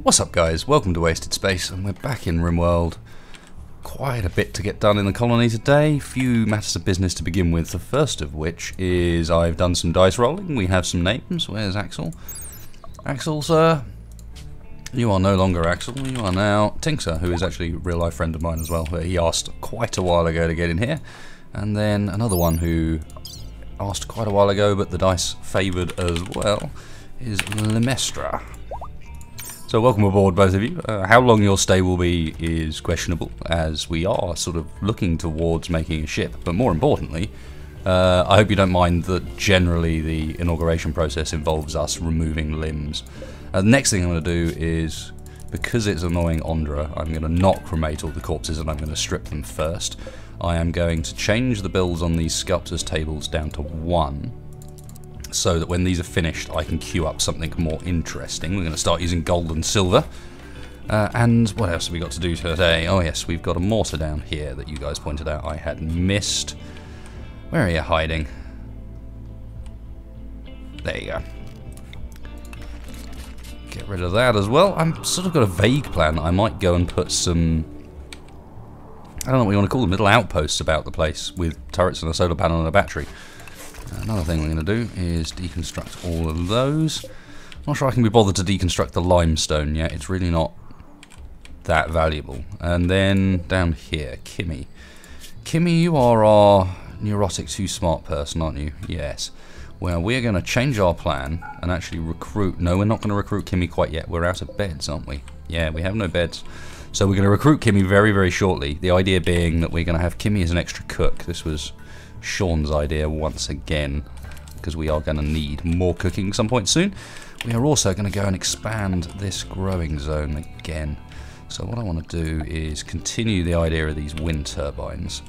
What's up guys, welcome to Wasted Space and we're back in Rimworld. Quite a bit to get done in the colony today, few matters of business to begin with, the first of which is I've done some dice rolling, we have some names. Where's Axel? Axel sir, you are no longer Axel, you are now Tinksir, who is actually a real life friend of mine as well. He asked quite a while ago to get in here, and then another one who asked quite a while ago but the dice favoured as well is Lemestra. So welcome aboard both of you. How long your stay will be is questionable, as we are sort of looking towards making a ship, but more importantly, I hope you don't mind that generally the inauguration process involves us removing limbs. The next thing I'm going to do is, because it's annoying Ondra, I'm going to not cremate all the corpses and I'm going to strip them first. I am going to change the builds on these sculptors' tables down to 1. So that when these are finished I can queue up something more interesting. We're going to start using gold and silver. And what else have we got to do today? Oh yes, we've got a mortar down here that you guys pointed out I had missed. Where are you hiding? There you go. Get rid of that as well. I'm sort of got a vague plan that I might go and put some, I don't know what you want to call them, little outposts about the place with turrets and a solar panel and a battery. Another thing we're going to do is deconstruct all of those. Not sure I can be bothered to deconstruct the limestone yet, it's really not that valuable. And then down here, Kimmy. Kimmy, you are our neurotic too smart person, aren't you? Yes. Well, we're going to change our plan and actually recruit. No, we're not going to recruit Kimmy quite yet. We're out of beds, aren't we? Yeah, we have no beds. So we're going to recruit Kimmy very, very shortly. The idea being that we're going to have Kimmy as an extra cook. This was Sean's idea once again, because we are going to need more cooking some point soon. We are also going to go and expand this growing zone again. So what I want to do is continue the idea of these wind turbines.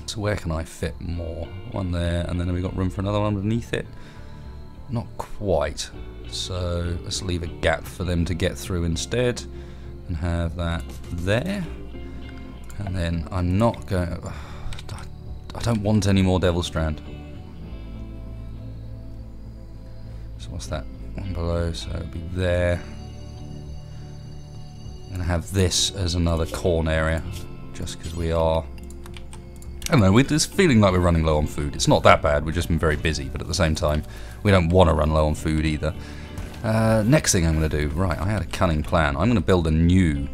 So where can I fit more? One there, and then we've got room for another one underneath it. Not quite. So let's leave a gap for them to get through instead, and have that there. And then I'm not going. I don't want any more Devil Strand. So what's that? One below, so it'll be there. I'm going to have this as another corn area, just because we are, I don't know, we're just feeling like we're running low on food. It's not that bad, we've just been very busy, but at the same time, we don't want to run low on food either. Next thing I'm going to do, right, I had a cunning plan. I'm going to build a new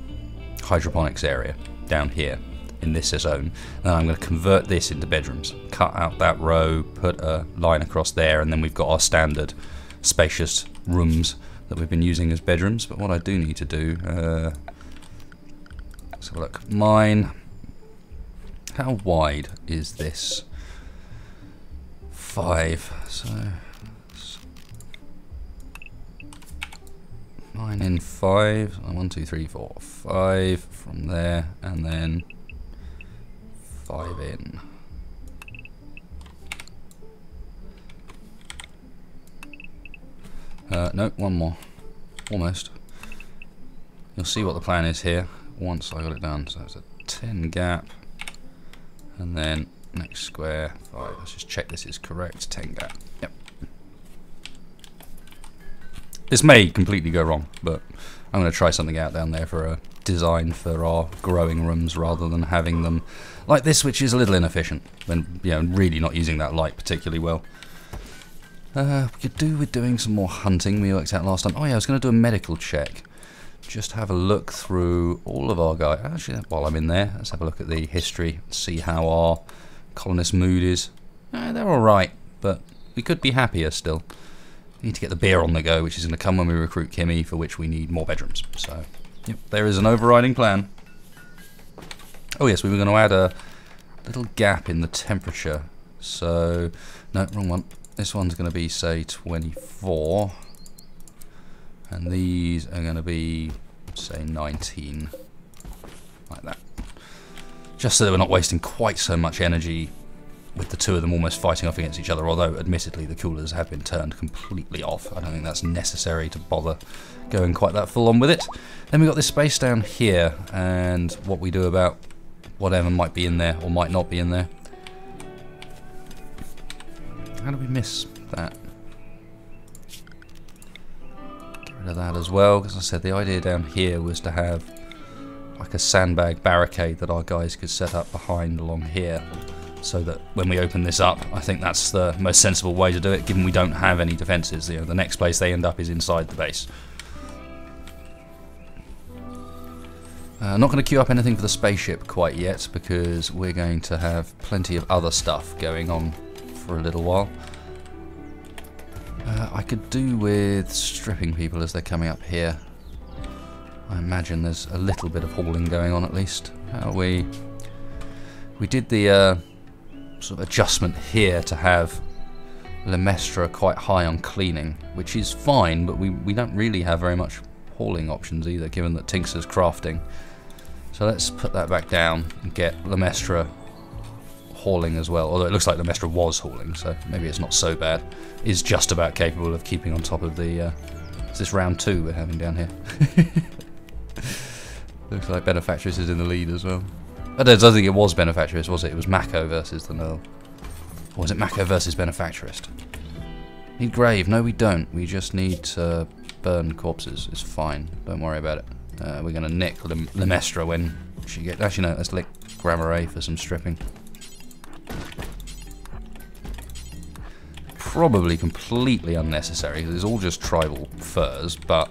hydroponics area down here in this zone, and I'm going to convert this into bedrooms. Cut out that row, put a line across there, and then we've got our standard spacious rooms that we've been using as bedrooms. But what I do need to do, let's have a look. Mine, how wide is this? 5, so 9 in 5, 1, 2, 3, 4, 5 from there, and then 5 in. No, one more. Almost. You'll see what the plan is here once I got it done. So it's a 10 gap, and then next square 5. Let's just check this is correct. 10 gap. Yep. This may completely go wrong, but I'm going to try something out down there for a design for our growing rooms rather than having them like this, which is a little inefficient when, you know, really not using that light particularly well. We could do with doing some more hunting, we worked out last time. Oh yeah, I was going to do a medical check. Just have a look through all of our guys. Actually, while I'm in there, let's have a look at the history, see how our colonist mood is. They're alright, but we could be happier still. We need to get the beer on the go, which is going to come when we recruit Kimmy, for which we need more bedrooms. So, yep, there is an overriding plan. Oh yes, we were going to add a little gap in the temperature. So, no, wrong one. This one's going to be, say, 24. And these are going to be, say, 19. Like that. Just so that we're not wasting quite so much energy with the two of them almost fighting off against each other, although admittedly the coolers have been turned completely off. I don't think that's necessary to bother going quite that full on with it. Then we've got this space down here, and what we do about whatever might be in there or might not be in there. How do we miss that? rid of that as well, because I said the idea down here was to have like a sandbag barricade that our guys could set up behind along here, so that when we open this up, I think that's the most sensible way to do it, given we don't have any defences. You know, the next place they end up is inside the base. I'm not going to queue up anything for the spaceship quite yet, because we're going to have plenty of other stuff going on for a little while. I could do with stripping people as they're coming up here. I imagine there's a little bit of hauling going on at least. We did the sort of adjustment here to have Lemestra quite high on cleaning, which is fine, but we don't really have very much hauling options either, given that Tinxer's crafting. So let's put that back down and get Lemestra hauling as well, although it looks like Lemestra was hauling, so maybe it's not so bad. Is just about capable of keeping on top of the... is this round 2 we're having down here? Looks like Benefactress is in the lead as well. I don't think it was Benefactress, was it? It was Mako versus the Null. Or was it Mako versus Benefactress? Need Grave? No, we don't. We just need to burn corpses. It's fine. Don't worry about it. We're going to nick Lemestra when she gets... Actually, no, let's lick Grammar for some stripping. Probably completely unnecessary, because it's all just tribal furs, but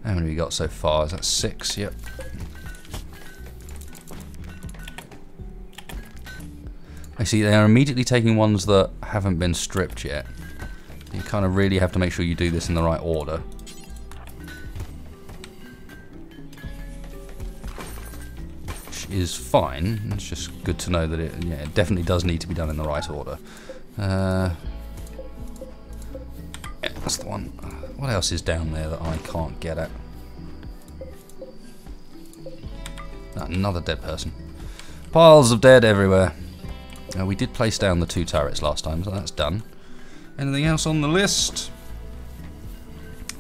how many have we got so far? Is that 6? Yep. I see they are immediately taking ones that haven't been stripped yet. You kind of really have to make sure you do this in the right order. Which is fine. It's just good to know that it definitely does need to be done in the right order. Yeah, that's the one. What else is down there that I can't get at? Another dead person. Piles of dead everywhere. We did place down the 2 turrets last time, so that's done. Anything else on the list?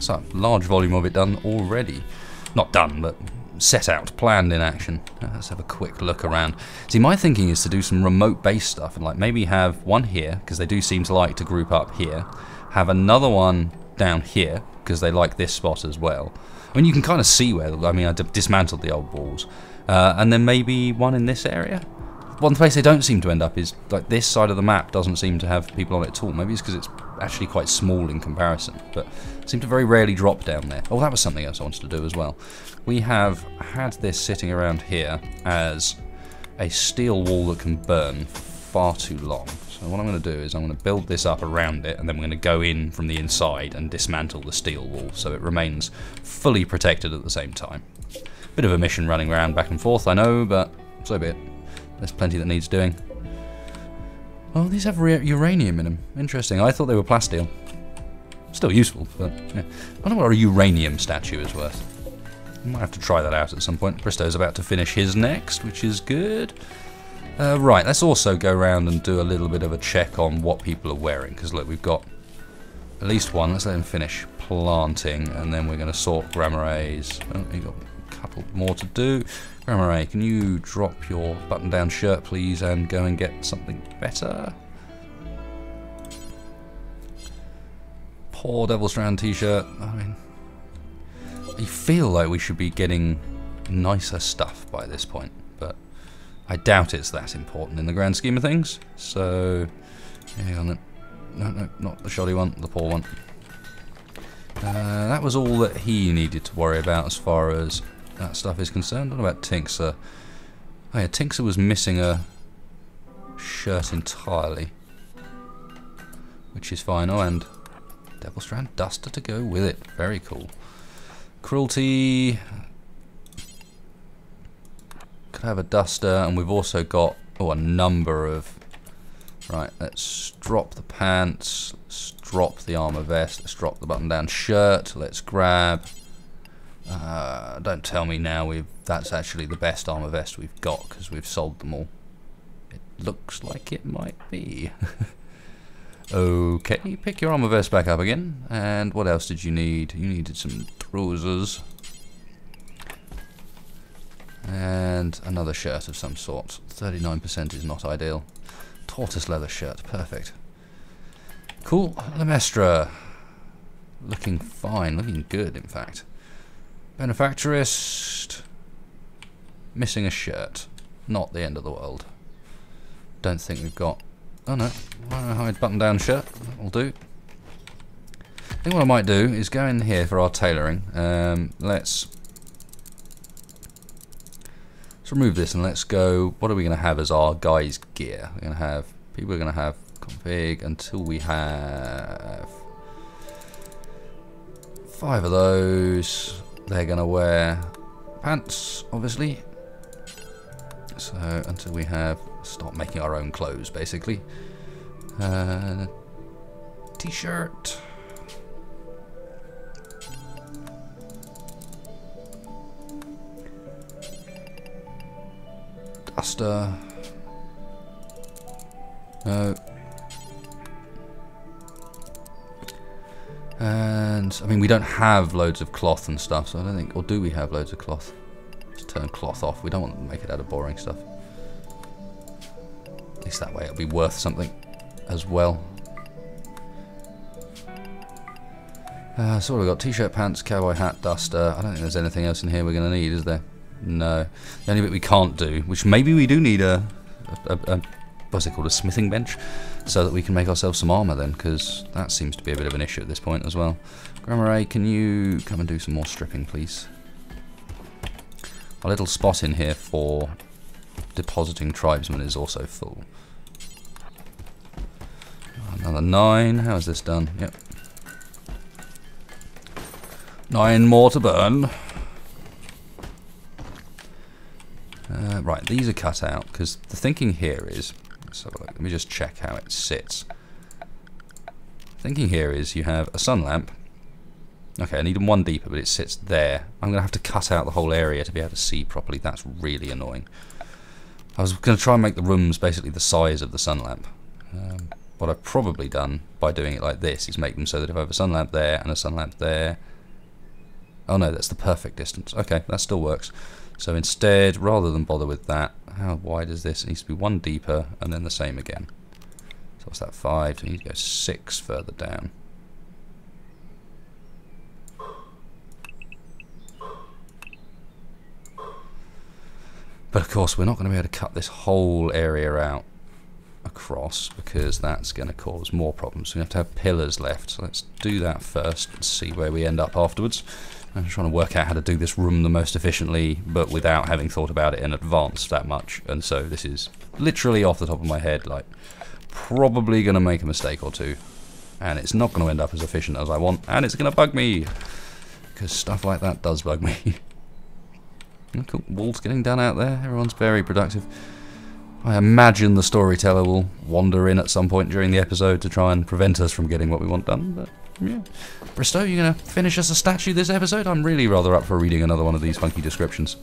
So, large volume of it done already. Not done, but set out, planned in action. Let's have a quick look around. See, my thinking is to do some remote base stuff, and like maybe have one here, because they do seem to like to group up here. Have another one down here, because they like this spot as well. I mean, you can kind of see where, I mean, I dismantled the old walls. And then maybe one in this area. One place they don't seem to end up is, like, this side of the map doesn't seem to have people on it at all. Maybe it's because it's actually quite small in comparison, but seem to very rarely drop down there. Oh, that was something else I wanted to do as well. We have had this sitting around here as a steel wall that can burn far too long. So what I'm going to do is I'm going to build this up around it, and then we're going to go in from the inside and dismantle the steel wall so it remains fully protected at the same time. Bit of a mission running around back and forth, I know, but so be it. There's plenty that needs doing. Oh, these have uranium in them. Interesting. I thought they were plasteel. Still useful, but yeah. I wonder what a uranium statue is worth. I might have to try that out at some point. Bristo's about to finish his next, which is good. Right, let's also go around and do a little bit of a check on what people are wearing. Because look, we've got at least one. Let's let him finish planting, and then we're going to sort Grammarays. Oh, you've got a couple more to do. Grammaray, can you drop your button-down shirt, please, and go and get something better? Poor Devil Strand t-shirt. I mean, I feel like we should be getting nicer stuff by this point, but I doubt it's that important in the grand scheme of things. So, hang on then. No, not the shoddy one, the poor one. That was all that he needed to worry about as far as that stuff is concerned. What about Tinxer? Oh yeah, Tinxer was missing a shirt entirely, which is fine. Oh, and Devil Strand duster to go with it. Very cool. Cruelty. Could have a duster, and we've also got a number of... Right, let's drop the pants, let's drop the armor vest, let's drop the button-down shirt, let's grab... don't tell me now that's actually the best armor vest we've got, because we've sold them all. It looks like it might be. Okay, pick your armor vest back up again. And what else did you need? You needed some trousers. And another shirt of some sort. 39% is not ideal. Tortoise leather shirt, perfect. Cool, Lemestra. Looking fine, looking good, in fact. Benefactorist. Missing a shirt. Not the end of the world. Don't think we've got... Oh no, why don't I hide button-down shirt? That'll do. I think what I might do is go in here for our tailoring. Let's remove this and let's go... What are we going to have as our guys' gear? We're going to have... People are going to have config until we have 5 of those. They're going to wear pants, obviously. So until we have... Start making our own clothes, basically. T-shirt. Duster. No. And I mean, we don't have loads of cloth and stuff, so I don't think. Or do we have loads of cloth? Let's turn cloth off. We don't want to make it out of boring stuff. At least that way it'll be worth something as well. So what have we got? T-shirt, pants, cowboy hat, duster. I don't think there's anything else in here we're going to need, is there? No. The only bit we can't do, which maybe we do need a what's it called, a smithing bench, so that we can make ourselves some armour then, because that seems to be a bit of an issue at this point as well. Grammar, can you come and do some more stripping, please? Our little spot in here for depositing tribesmen is also full. Another 9. How is this done? Yep. 9 more to burn. Right, these are cut out, because the thinking here is... Let's have a look. Let me just check how it sits. Thinking here is you have a sun lamp. Okay, I need them 1 deeper, but it sits there. I'm going to have to cut out the whole area to be able to see properly. That's really annoying. I was going to try and make the rooms basically the size of the sun lamp. What I've probably done by doing it like this is make them so that if I have a sun lamp there and a sun lamp there... Oh no, that's the perfect distance. Okay, that still works. So instead, rather than bother with that, how wide is this? It needs to be 1 deeper and then the same again. So what's that, 5? So we need to go 6 further down. But of course, we're not going to be able to cut this whole area out across, because that's going to cause more problems. So we have to have pillars left. So let's do that first and see where we end up afterwards. I'm trying to work out how to do this room the most efficiently, but without having thought about it in advance that much. And so this is literally off the top of my head, like, probably going to make a mistake or two. And it's not going to end up as efficient as I want, and it's going to bug me. Because stuff like that does bug me. Cool, wall's getting done out there. Everyone's very productive. I imagine the storyteller will wander in at some point during the episode to try and prevent us from getting what we want done, but yeah. Bristow, you gonna finish us a statue this episode? I'm really rather up for reading another one of these funky descriptions.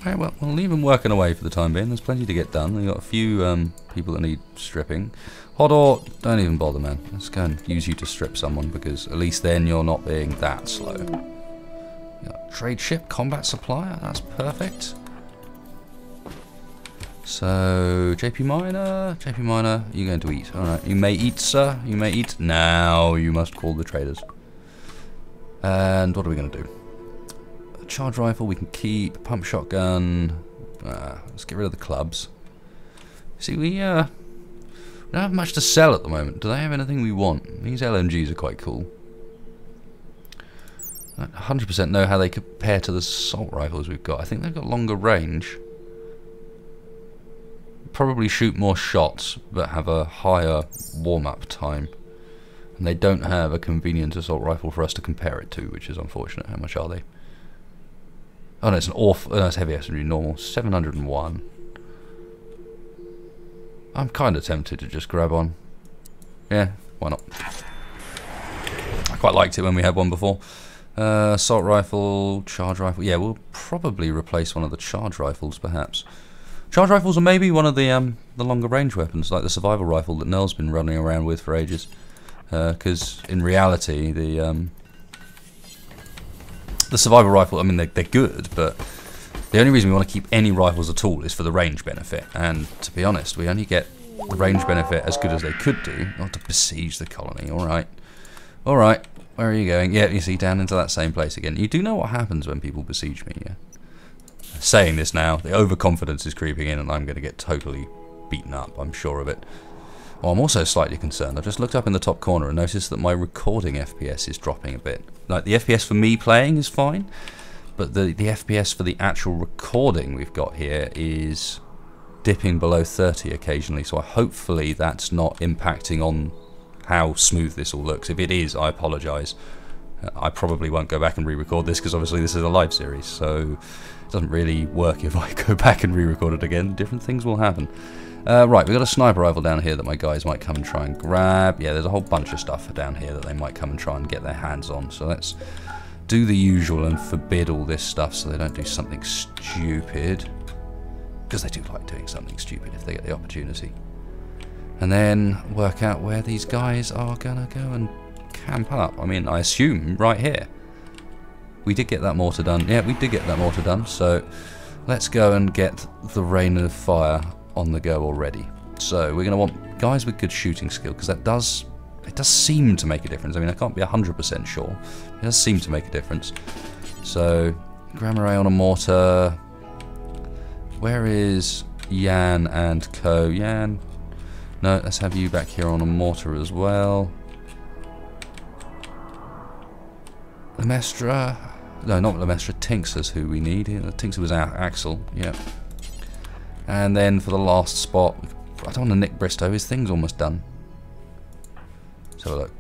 Alright, well, we'll leave them working away for the time being. There's plenty to get done. We've got a few people that need stripping. Hodor, don't even bother, man. Let's go and use you to strip someone, because at least then you're not being that slow. Trade ship, combat supplier, that's perfect. So, JP Minor, you're going to eat. Alright, you may eat, sir, you may eat. Now you must call the traders. And what are we going to do? A charge rifle we can keep, pump shotgun. Let's get rid of the clubs. See, we don't have much to sell at the moment. Do they have anything we want? These LMGs are quite cool. I don't 100% know how they compare to the assault rifles we've got. I think they've got longer range. Probably shoot more shots, but have a higher warm-up time. And they don't have a convenient assault rifle for us to compare it to, which is unfortunate. How much are they? Oh no, it's an awful... No, it's heavy SMG, normal. 701. I'm kind of tempted to just grab on. Yeah, why not? I quite liked it when we had one before. Assault rifle, charge rifle. Yeah, we'll probably replace one of the charge rifles, perhaps. Charge rifles are maybe one of the longer range weapons, like the survival rifle that Nell's been running around with for ages. Because in reality, the survival rifle, I mean, they're good, but the only reason we want to keep any rifles at all is for the range benefit. And to be honest, we only get the range benefit as good as they could do. Not to besiege the colony, alright. Alright, where are you going? Yeah, you see, down into that same place again. You do know what happens when people besiege me, yeah? Saying this now, the overconfidence is creeping in and I'm going to get totally beaten up, I'm sure of it. Well, I'm also slightly concerned. I just looked up in the top corner and noticed that my recording FPS is dropping a bit. Like, the FPS for me playing is fine, but the FPS for the actual recording we've got here is dipping below 30 occasionally, so hopefully that's not impacting on how smooth this all looks. If it is, I apologise. I probably won't go back and re-record this because obviously this is a live series, so it doesn't really work if I go back and re-record it again. Different things will happen. Right, we've got a sniper rifle down here that my guys might come and try and grab. Yeah, there's a whole bunch of stuff down here that they might come and try and get their hands on. So let's do the usual and forbid all this stuff so they don't do something stupid. Because they do like doing something stupid if they get the opportunity. And then work out where these guys are going to go and camp up. I mean, I assume right here. We did get that mortar done. Yeah, we did get that mortar done. So let's go and get the rain of fire on the go already. So we're going to want guys with good shooting skill, because it does seem to make a difference. I mean, I can't be 100% sure. It does seem to make a difference. So Grammar on a mortar. Where is Jan and Co? Jan? No, let's have you back here on a mortar as well. Lemestra. No, not Lemestra. Tinks who we need. Tinks was our Axel. Yeah. And then for the last spot, I don't want to nick Bristow. His thing's almost done. So look,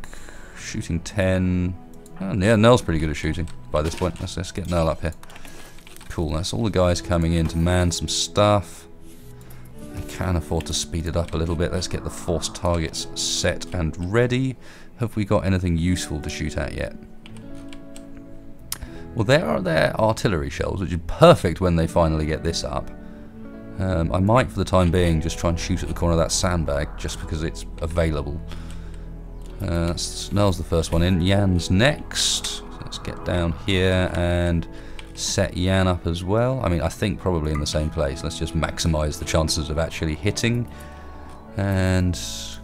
shooting 10. Oh, yeah, Nell's pretty good at shooting by this point. Let's get Nell up here. Cool. That's all the guys coming in to man some stuff. I can afford to speed it up a little bit. Let's get the forced targets set and ready. Have we got anything useful to shoot at yet? Well, there are their artillery shells, which is perfect when they finally get this up. I might, for the time being, just try and shoot at the corner of that sandbag, just because it's available. Snell's the first one in. Jan's next. So let's get down here and set Jan up as well. I mean, I think probably in the same place. Let's just maximise the chances of actually hitting. And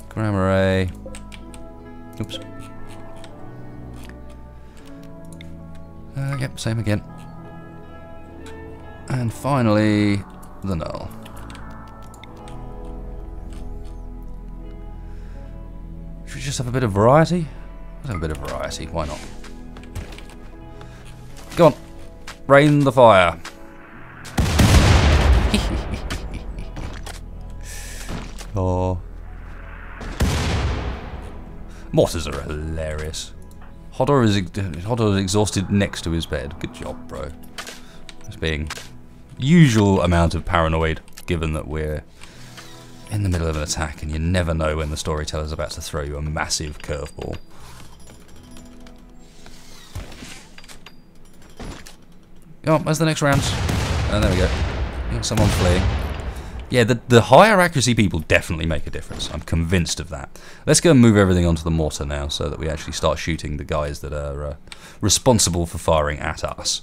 Grammar. Oops. Yep, same again. And finally, the null. Should we just have a bit of variety? Let's have a bit of variety, why not? Go on, rain the fire. Oh. Mortars are hilarious. Hodor is exhausted next to his bed. Good job, bro. Just being usual amount of paranoid, given that we're in the middle of an attack and you never know when the storyteller's about to throw you a massive curveball. Oh, where's the next round? Oh, there we go. Yeah, someone fleeing. Yeah, the higher accuracy people definitely make a difference. I'm convinced of that. Let's go and move everything onto the mortar now so that we actually start shooting the guys that are responsible for firing at us.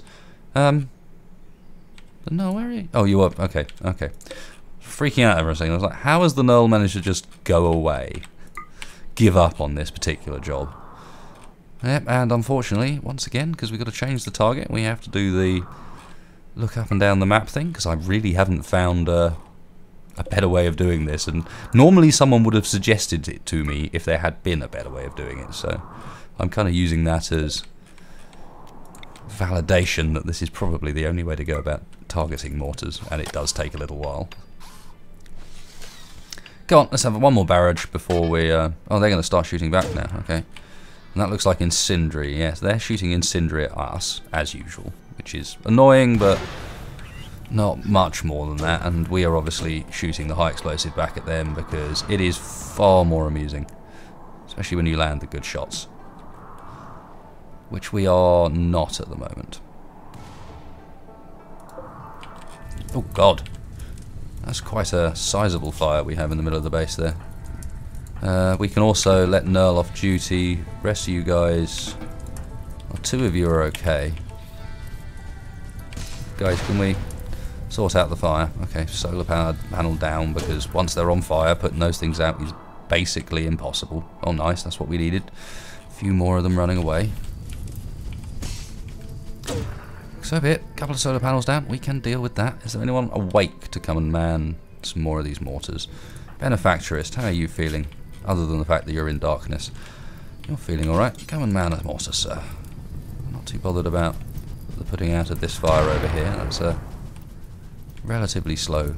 No, where are you? Oh, you are. Okay, okay. Freaking out over a second. I was like, how has the Null managed to just go away? Give up on this particular job. Yep, and unfortunately, once again, because we've got to change the target, we have to do the look up and down the map thing, because I really haven't found a better way of doing this, and normally someone would have suggested it to me if there had been a better way of doing it, so I'm kind of using that as validation that this is probably the only way to go about targeting mortars, and it does take a little while. Go on, let's have one more barrage before we... oh, they're going to start shooting back now, okay. And that looks like Incendiary, yes, they're shooting Incendiary at us, as usual, which is annoying, but not much more than that, and we are obviously shooting the high explosive back at them because it is far more amusing, especially when you land the good shots, which we are not at the moment. Oh god, that's quite a sizable fire we have in the middle of the base there. We can also let Nerl off duty. Rest of you guys, well, 2 of you are okay. Guys, can we Sort out the fire. Okay, solar powered panel down, because once they're on fire, putting those things out is basically impossible. Oh nice, that's what we needed. A few more of them running away. So be it. A couple of solar panels down, we can deal with that. Is there anyone awake to come and man some more of these mortars? Benefactorist, how are you feeling? Other than the fact that you're in darkness. You're feeling alright. Come and man a mortar, sir. I'm not too bothered about the putting out of this fire over here. That's relatively slow.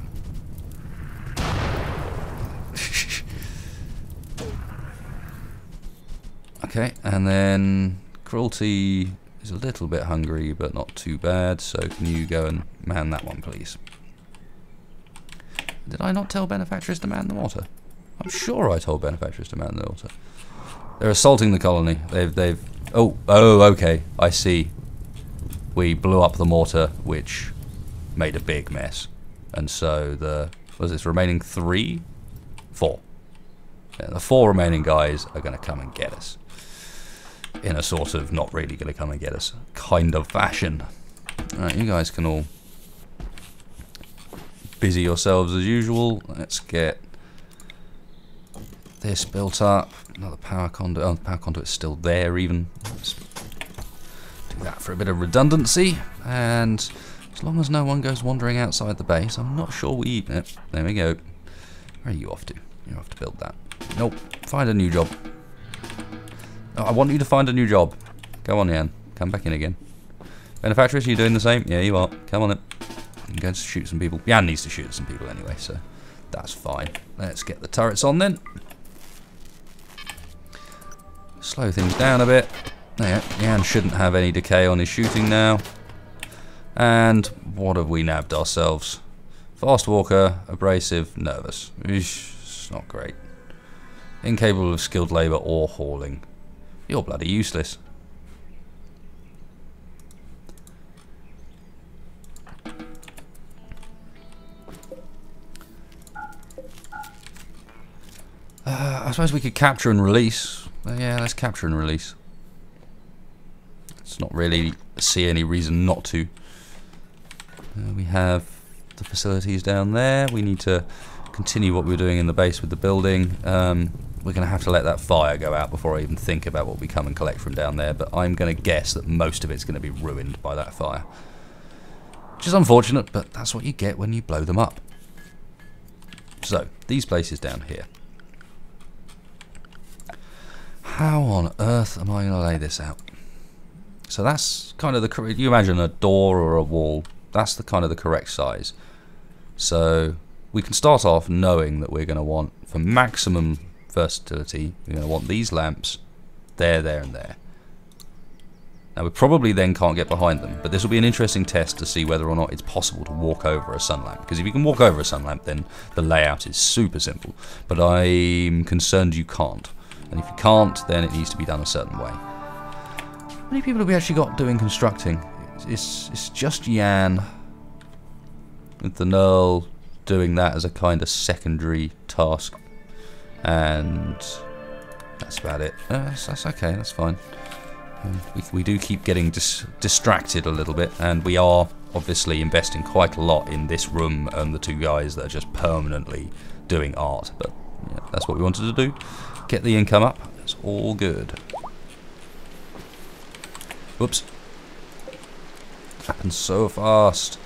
Okay, and then Cruelty is a little bit hungry, but not too bad. So can you go and man that one, please? Did I not tell Benefactress to man the mortar? I'm sure I told Benefactress to man the mortar. They're assaulting the colony. They've. Oh, okay. I see. We blew up the mortar, which made a big mess, and so the was this remaining 3, 4. Yeah, the 4 remaining guys are going to come and get us in a sort of not really going to come and get us kind of fashion. All right, you guys can all busy yourselves as usual. Let's get this built up. Another power conduit. Oh, the power conduit's still there even. Let's do that for a bit of redundancy. And as long as no one goes wandering outside the base, I'm not sure we eat it. There we go. Where are you off to? You're off to build that. Nope. Find a new job. Oh, I want you to find a new job. Go on, Jan. Come back in again. Benefactress, you doing the same? Yeah, you are. Come on in. I'm going to shoot some people. Jan needs to shoot some people anyway, so that's fine. Let's get the turrets on then. Slow things down a bit. There, Jan shouldn't have any decay on his shooting now. And what have we nabbed ourselves? Fast walker, abrasive, nervous. Eesh, it's not great. Incapable of skilled labour or hauling. You're bloody useless. I suppose we could capture and release. Yeah, let's capture and release. It's not really see any reason not to. We have the facilities down there. We need to continue what we were doing in the base with the building. We're going to have to let that fire go out before I even think about what we come and collect from down there, but I'm going to guess that most of it's going to be ruined by that fire. Which is unfortunate, but that's what you get when you blow them up. So, these places down here. How on earth am I going to lay this out? So that's kind of the... You imagine a door or a wall. That's the kind of the correct size. So we can start off knowing that we're going to want, for maximum versatility, we're going to want these lamps there, there, and there. Now we probably then can't get behind them, but this will be an interesting test to see whether or not it's possible to walk over a sun lamp. Because if you can walk over a sun lamp, then the layout is super simple. But I'm concerned you can't. And if you can't, then it needs to be done a certain way. How many people have we actually got doing constructing? It's just Jan with the Knurl doing that as a kind of secondary task, and that's about it. That's okay, that's fine. We do keep getting distracted a little bit, and we are obviously investing quite a lot in this room and the 2 guys that are just permanently doing art, but yeah, that's what we wanted to do. Get the income up, it's all good. Whoops. Happens so fast.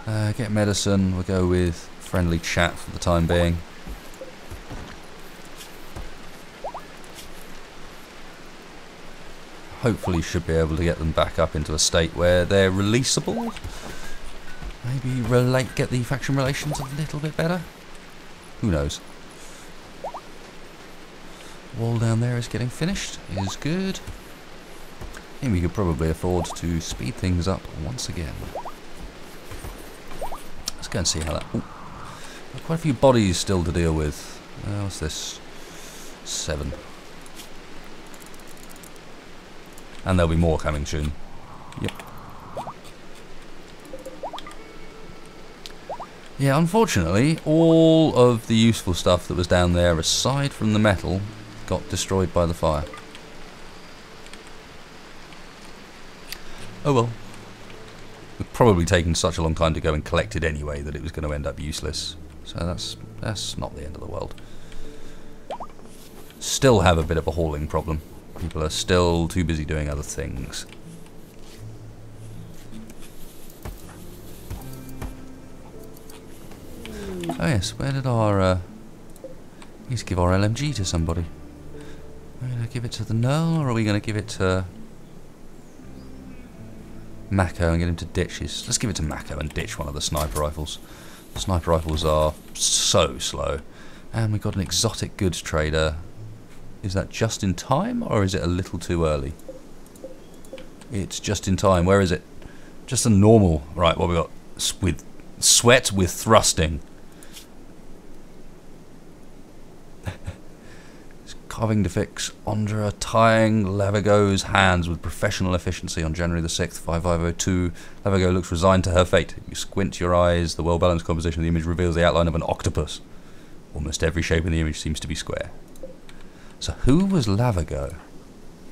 Get medicine, we'll go with friendly chat for the time being. Hopefully should be able to get them back up into a state where they're releasable. Maybe get the faction relations a little bit better. Who knows? Wall down there is getting finished, is good. I think we could probably afford to speed things up once again. Let's go and see how that... Ooh. Quite a few bodies still to deal with. What's this? 7. And there'll be more coming soon. Yep. Yeah, unfortunately, all of the useful stuff that was down there, aside from the metal, got destroyed by the fire. Oh well. We've probably taken such a long time to go and collect it anyway that it was going to end up useless. So that's not the end of the world. Still have a bit of a hauling problem. People are still too busy doing other things. Oh yes, where did our... Let's give our LMG to somebody. Are we going to give it to the Null, or are we going to give it to Mako and get him to ditch his... Let's give it to Mako and ditch one of the sniper rifles. The sniper rifles are so slow. And we've got an exotic goods trader. Is that just in time, or is it a little too early? It's just in time. Where is it? Just a normal... Right, what we got? With sweat with thrusting. Carving to fix Andra tying Lavago's hands with professional efficiency on January the 6th, 5502. Lavago looks resigned to her fate. You squint your eyes, the well-balanced composition of the image reveals the outline of an octopus. Almost every shape in the image seems to be square. So who was Lavago?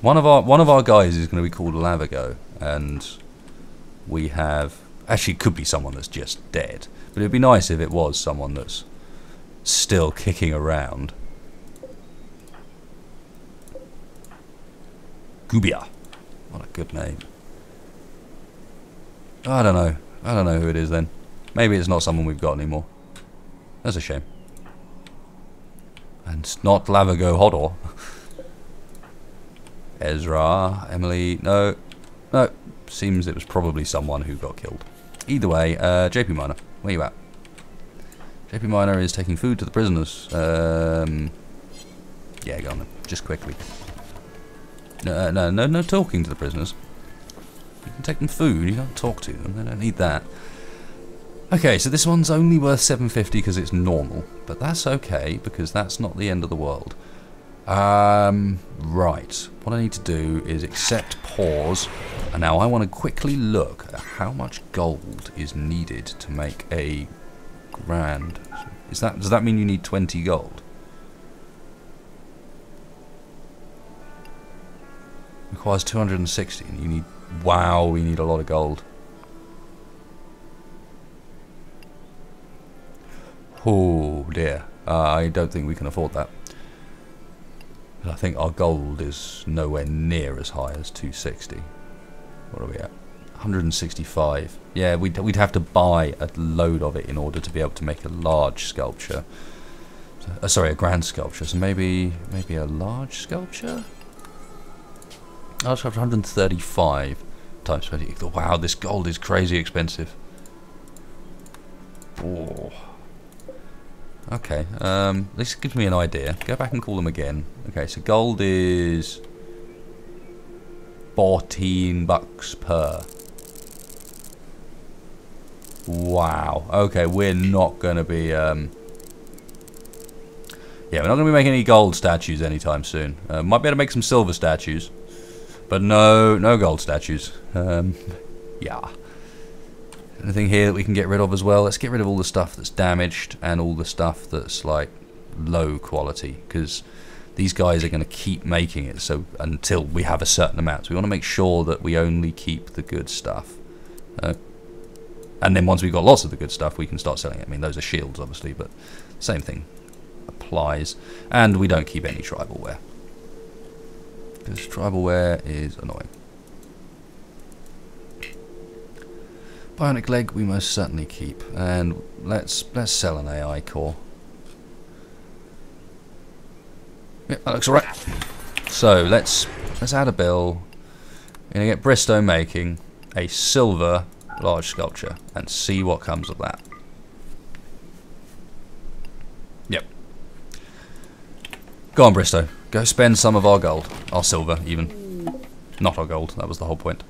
One of our guys is going to be called Lavago, and we have... Actually, it could be someone that's just dead. But it would be nice if it was someone that's still kicking around. Gubia. What a good name. I don't know. I don't know who it is then. Maybe it's not someone we've got anymore. That's a shame. And it's not Lavago Hodor. Ezra, Emily, no. No. Seems it was probably someone who got killed. Either way, JP Minor, where you at? JP Minor is taking food to the prisoners. Yeah, go on then. Just quickly. No talking to the prisoners. You can take them food, you don't talk to them, they don't need that. Okay, so this one's only worth 750 because it's normal, but that's okay because that's not the end of the world. Right, what I need to do is accept pause, and now I want to quickly look at how much gold is needed to make a grand. Does that mean you need 20 gold? Requires 260, and you need... Wow, we need a lot of gold. Oh dear, I don't think we can afford that. I think our gold is nowhere near as high as 260. What are we at? 165. Yeah, we'd have to buy a load of it in order to be able to make a large sculpture. So, sorry, a grand sculpture. So maybe a large sculpture? I'll have 135 times 20. Wow, this gold is crazy expensive. Oh. Okay, this gives me an idea. Go back and call them again. Okay, so gold is 14 bucks per. Wow. Okay, we're not going to be... Yeah, we're not going to be making any gold statues anytime soon. Might be able to make some silver statues. But no gold statues. Yeah. Anything here that we can get rid of as well? Let's get rid of all the stuff that's damaged and all the stuff that's like low quality, because these guys are going to keep making it so until we have a certain amount. So we want to make sure that we only keep the good stuff. And then once we've got lots of the good stuff, we can start selling it. I mean, those are shields, obviously, but same thing applies. And we don't keep any tribal wear, because tribal wear is annoying. Bionic leg we most certainly keep, and let's sell an AI core. Yep, that looks alright. So let's add a bill. We're gonna get Bristow making a silver large sculpture and see what comes of that. Yep. Go on, Bristow. Go spend some of our gold, our silver even. Not our gold. That was the whole point.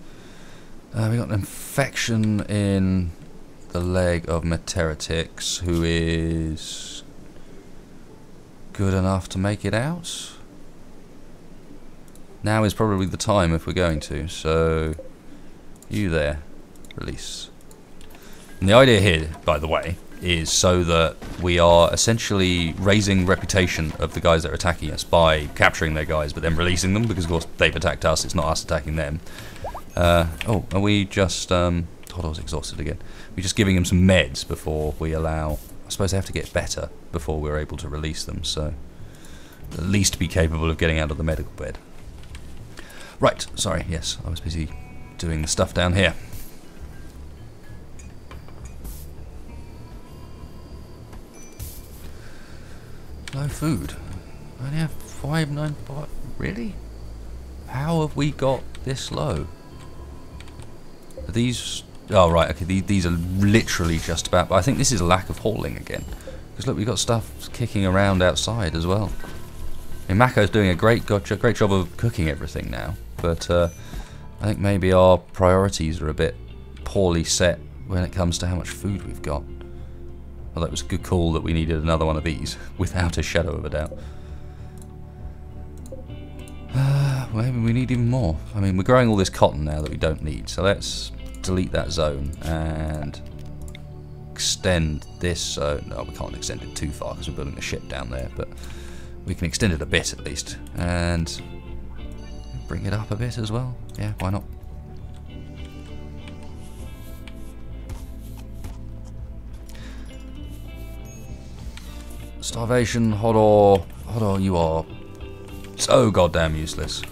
We got an infection in the leg of Meteoritix, who is good enough to make it out. Now is probably the time if we're going to. So, you there, release. And the idea here, by the way, is so that we are essentially raising reputation of the guys that are attacking us by capturing their guys, but then releasing them, because of course they've attacked us. It's not us attacking them. Oh, are we just talking Hodor's exhausted again. We're just giving him some meds before we allow... I suppose they have to get better before we're able to release them, so... at least be capable of getting out of the medical bed. Right, sorry, yes, I was busy doing the stuff down here. No food. I only have 595. Really? How have we got this low? Are these... oh, right, okay, these are literally just about... but I think this is a lack of hauling again. Because look, we've got stuff kicking around outside as well. I mean, Mako's doing a great job of cooking everything now. But I think maybe our priorities are a bit poorly set when it comes to how much food we've got. Well, that was a good call that we needed another one of these, without a shadow of a doubt. Maybe we need even more. I mean, we're growing all this cotton now that we don't need, so let's delete that zone and extend this zone. No, we can't extend it too far because we're building a ship down there, but we can extend it a bit at least, and bring it up a bit as well. Yeah, why not? Starvation, Hodor. Hodor, you are so goddamn useless.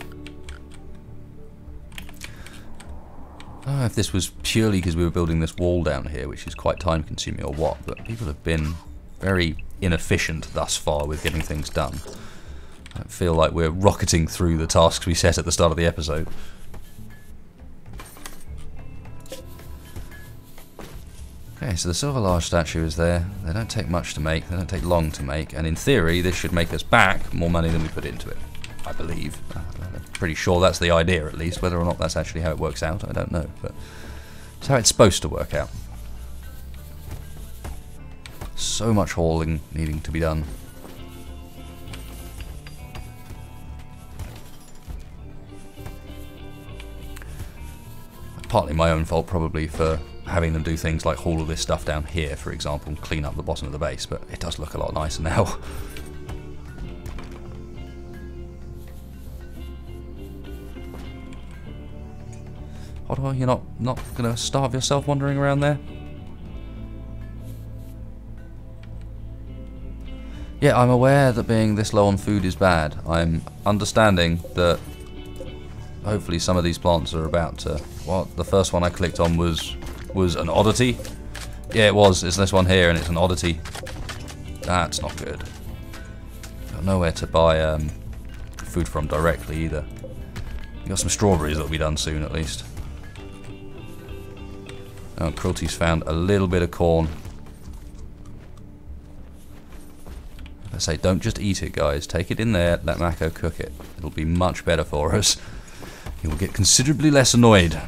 I don't know if this was purely because we were building this wall down here, which is quite time consuming, or what, but people have been very inefficient thus far with getting things done. I feel like we're rocketing through the tasks we set at the start of the episode. Okay, so the silver large statue is there. They don't take much to make, they don't take long to make, and in theory this should make us back more money than we put into it. I believe. I'm pretty sure that's the idea at least. Whether or not that's actually how it works out, I don't know, but it's how it's supposed to work out. So much hauling needing to be done. Partly my own fault probably for having them do things like haul all this stuff down here, for example, and clean up the bottom of the base, but it does look a lot nicer now. Hodor, you're not going to starve yourself wandering around there? Yeah, I'm aware that being this low on food is bad. I'm understanding that hopefully some of these plants are about to... what? The first one I clicked on was an oddity? Yeah, it was. It's this one here, and it's an oddity. That's not good. Got nowhere to buy food from directly either. Got some strawberries that'll be done soon at least. Oh, Cruelty's found a little bit of corn. I say, don't just eat it, guys. Take it in there, let Mako cook it. It'll be much better for us. He will get considerably less annoyed.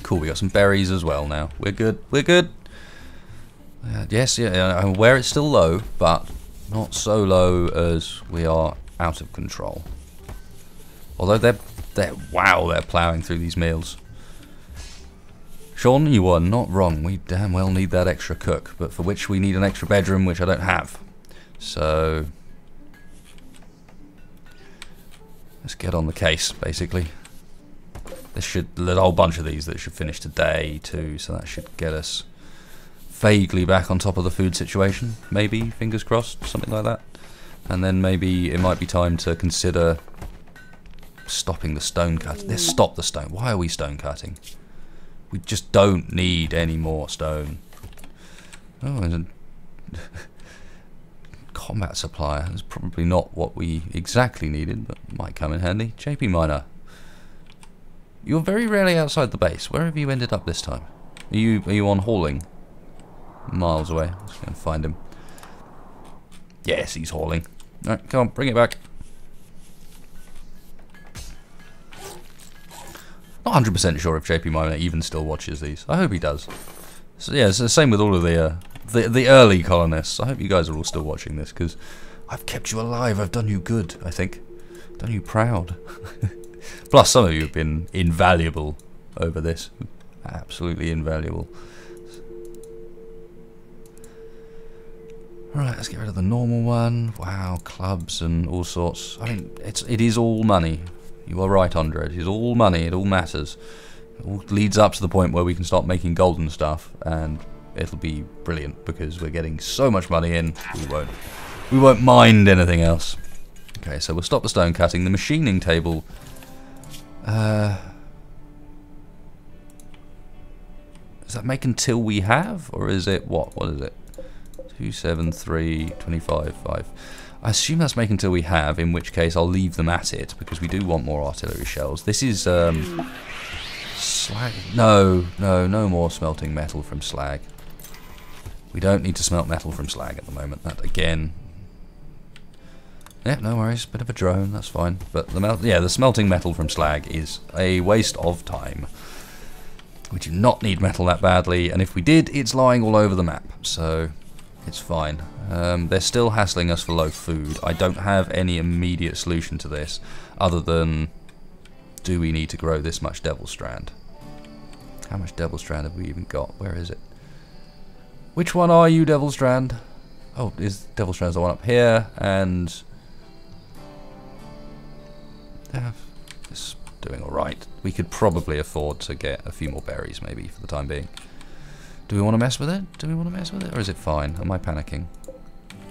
Cool, we got some berries as well now. We're good, we're good. Yes, yeah, I'm aware it's still low, but not so low as we are out of control. Although they're ploughing through these meals. Sean, you are not wrong. We damn well need that extra cook, but for which we need an extra bedroom, which I don't have. So let's get on the case, basically. There's a whole bunch of these that should finish today too, so that should get us vaguely back on top of the food situation. Maybe, fingers crossed, something like that. And then maybe it might be time to consider stopping the stone cut. Let's stop the stone. Why are we stone cutting? We just don't need any more stone. Oh, and a combat supplier. That's probably not what we exactly needed, but might come in handy. JP Miner. You're very rarely outside the base. Where have you ended up this time? Are you on hauling? Miles away. Let's go and find him. Yes, he's hauling. Alright, come on, bring it back. Not 100% sure if JP Miner even still watches these. I hope he does. So yeah, it's the same with all of the early colonists. I hope you guys are all still watching this, because I've kept you alive. I've done you good, I think. Done you proud. Plus, some of you have been invaluable over this. Absolutely invaluable. Alright, let's get rid of the normal one. Wow, clubs and all sorts. I mean, it is all money. You are right, Andre. It is all money. It all matters. It all leads up to the point where we can start making golden stuff, and it'll be brilliant because we're getting so much money in. We won't mind anything else. Okay, so we'll stop the stone cutting. The machining table. Does that make until we have, or is it what? What is it? 2, 7, 3, 25, 5. I assume that's make until we have, in which case I'll leave them at it because we do want more artillery shells. This is slag. No more smelting metal from slag. We don't need to smelt metal from slag at the moment. That again. Yeah, no worries. Bit of a drone, that's fine. But the smelting metal from slag is a waste of time. We do not need metal that badly, and if we did, it's lying all over the map, so it's fine. They're still hassling us for low food. I don't have any immediate solution to this, other than, do we need to grow this much Devil Strand? How much Devil Strand have we even got? Where is it? Which one are you, Devil Strand? Oh, is Devil Strand's the one up here, and yeah, it's doing alright. We could probably afford to get a few more berries, maybe, for the time being. Do we want to mess with it? Do we want to mess with it? Or is it fine? Am I panicking?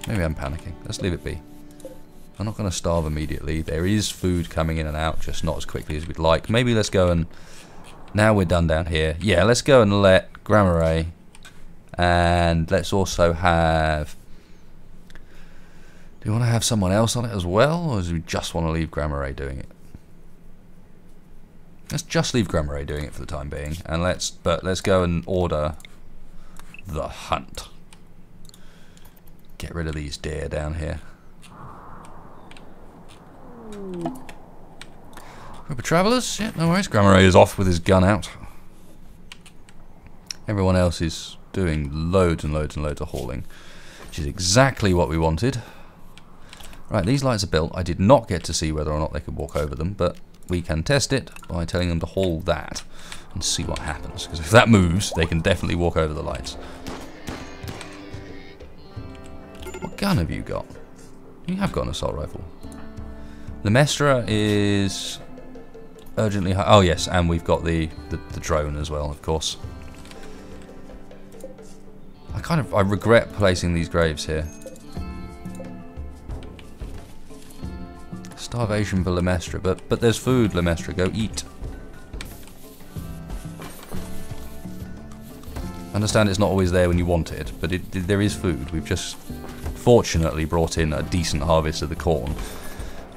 Maybe I'm panicking. Let's leave it be. I'm not going to starve immediately. There is food coming in and out, just not as quickly as we'd like. Maybe let's go and... Now we're done down here. Yeah, let's go and let Gamma Ray... And let's also have... Do we want to have someone else on it as well? Or do we just want to leave Gamma Ray doing it? Let's just leave Gamma Ray doing it for the time being. And let's go and order... the hunt. Get rid of these deer down here. Group of travellers? Yeah, no worries. Gamma Ray is off with his gun out. Everyone else is doing loads and loads and loads of hauling, which is exactly what we wanted. Right, these lights are built. I did not get to see whether or not they could walk over them, but we can test it by telling them to haul that and see what happens. Because if that moves, they can definitely walk over the lights. What gun have you got? You have got an assault rifle. Lemestra is urgently high. Oh yes, and we've got the drone as well, of course. I regret placing these graves here. Starvation for Lemestra, but there's food, Lemestra. Go eat. I understand it's not always there when you want it, but there is food. We've just fortunately brought in a decent harvest of the corn.